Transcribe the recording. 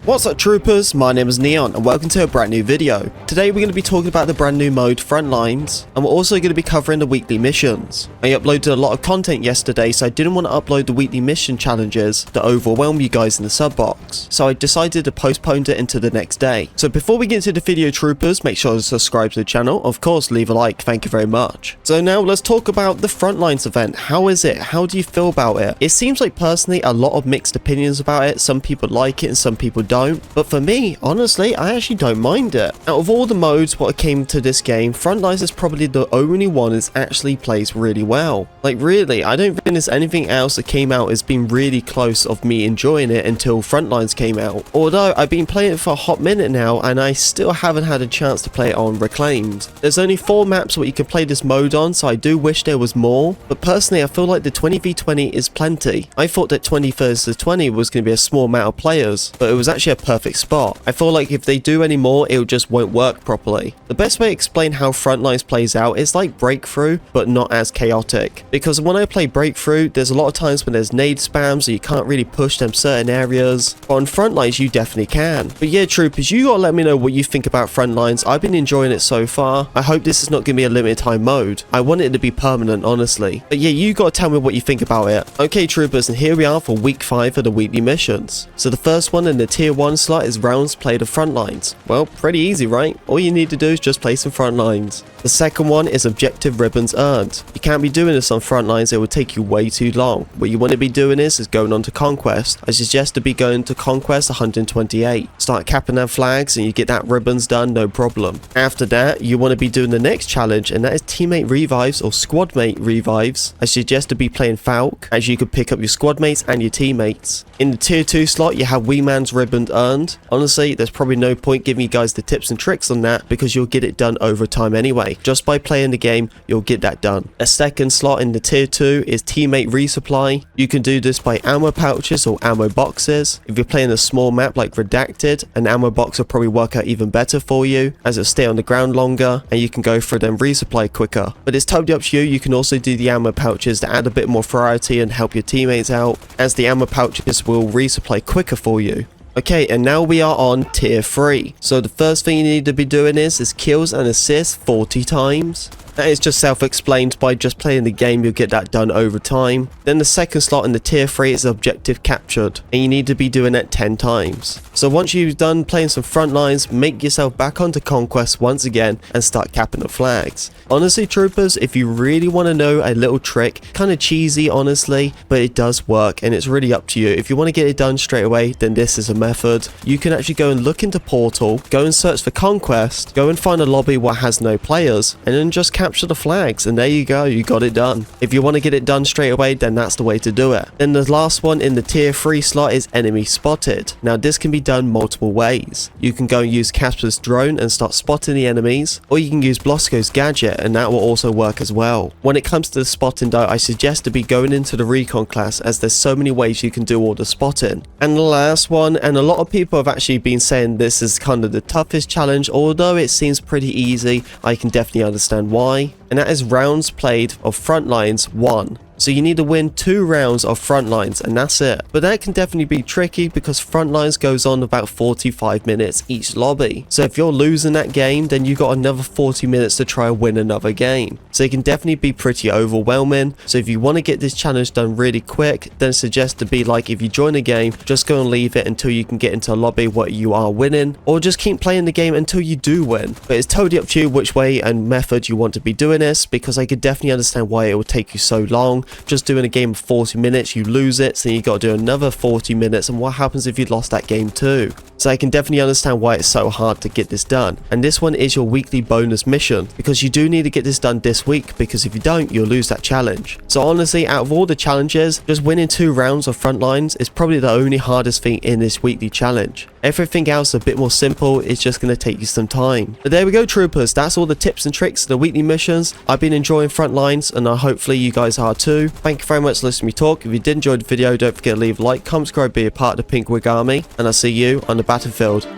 What's up troopers, my name is Neon and welcome to a brand new video. Today we're going to be talking about the brand new mode Frontlines, and we're also going to be covering the weekly missions. I uploaded a lot of content yesterday, so I didn't want to upload the weekly mission challenges that overwhelm you guys in the sub box, so I decided to postpone it into the next day. So before we get into the video troopers, make sure to subscribe to the channel, of course leave a like, thank you very much. So now let's talk about the Frontlines event. How is it? How do you feel about it? It seems like personally a lot of mixed opinions about it. Some people like it and some people don't. But for me, honestly, I actually don't mind it. Out of all the modes what came to this game, Frontlines is probably the only one that actually plays really well. Like really, I don't think there's anything else that came out has been really close of me enjoying it until Frontlines came out. Although I've been playing it for a hot minute now and I still haven't had a chance to play it on Reclaimed. There's only 4 maps what you can play this mode on, so I do wish there was more. But personally, I feel like the 20v20 is plenty. I thought that 20 versus 20 was going to be a small amount of players, but it was actually a perfect spot. I feel like if they do any more, it just won't work properly. The best way to explain how Frontlines plays out is like Breakthrough, but not as chaotic. Because when I play Breakthrough, there's a lot of times when there's nade spams, so you can't really push them certain areas. But on Frontlines, you definitely can. But yeah, troopers, you gotta let me know what you think about Frontlines. I've been enjoying it so far. I hope this is not gonna be a limited time mode. I want it to be permanent, honestly. But yeah, you gotta tell me what you think about it. Okay, troopers, and here we are for week 5 of the weekly missions. So the first one in the tier 1 slot is rounds played of Frontlines. Well, pretty easy, right? All you need to do is just play some Frontlines. The second one is objective ribbons earned. You can't be doing this on Frontlines, it would take you way too long. What you want to be doing is going on to Conquest. I suggest to be going to Conquest 128. Start capping them flags and you get that ribbons done, no problem. After that, you want to be doing the next challenge, and that is teammate revives or squad mate revives. I suggest to be playing Falk, as you could pick up your squad mates and your teammates. In the tier 2 slot, you have Wee Man's ribbon earned. Honestly, there's probably no point giving you guys the tips and tricks on that because you'll get it done over time anyway. Just by playing the game, you'll get that done. A second slot in the tier 2 is teammate resupply. You can do this by ammo pouches or ammo boxes. If you're playing a small map like Redacted, an ammo box will probably work out even better for you as it'll stay on the ground longer and you can go through them resupply quicker. But it's totally up to you. You can also do the ammo pouches to add a bit more variety and help your teammates out, as the ammo pouches will resupply quicker for you. Okay, and now we are on tier 3. So the first thing you need to be doing is kills and assists 40 times. That is just self-explained. By just playing the game, you'll get that done over time. Then the second slot in the tier 3 is objective captured, and you need to be doing that 10 times. So once you've done playing some Frontlines, make yourself back onto Conquest once again and start capping the flags. Honestly, troopers, if you really want to know a little trick, kind of cheesy honestly, but it does work and it's really up to you. If you want to get it done straight away, then this is a method. You can actually go and look into Portal, go and search for Conquest, go and find a lobby what has no players, and then just capture the flags, and there you go, you got it done. If you want to get it done straight away, then that's the way to do it. Then the last one in the tier 3 slot is enemy spotted. Now this can be done multiple ways. You can go and use Casper's drone and start spotting the enemies, or you can use Blosco's gadget and that will also work as well. When it comes to the spotting though, I suggest to be going into the recon class, as there's so many ways you can do all the spotting. And the last one, and a lot of people have actually been saying this is kind of the toughest challenge, although it seems pretty easy, I can definitely understand why. And that is rounds played of Frontlines 1. So you need to win 2 rounds of Frontlines and that's it. But that can definitely be tricky because Frontlines goes on about 45 minutes each lobby. So if you're losing that game, then you got another 40 minutes to try and win another game. So it can definitely be pretty overwhelming. So if you want to get this challenge done really quick, then suggest to be like, if you join a game, just go and leave it until you can get into a lobby where you are winning, or just keep playing the game until you do win. But it's totally up to you which way and method you want to be doing this, because I could definitely understand why it would take you so long. Just doing a game of 40 minutes, you lose it, so you got to do another 40 minutes, and what happens if you lost that game too? So I can definitely understand why it's so hard to get this done. And this one is your weekly bonus mission, because you do need to get this done this week, because if you don't, you'll lose that challenge. So honestly, out of all the challenges, just winning 2 rounds of Frontlines is probably the only hardest thing in this weekly challenge. Everything else a bit more simple, it's just going to take you some time. But there we go troopers, that's all the tips and tricks of the weekly missions. I've been enjoying Frontlines and hopefully you guys are too. Thank you very much for listening to me talk. If you did enjoy the video, don't forget to leave a like, comment, subscribe, be a part of the Pink Wig Army, and I'll see you on the battlefield.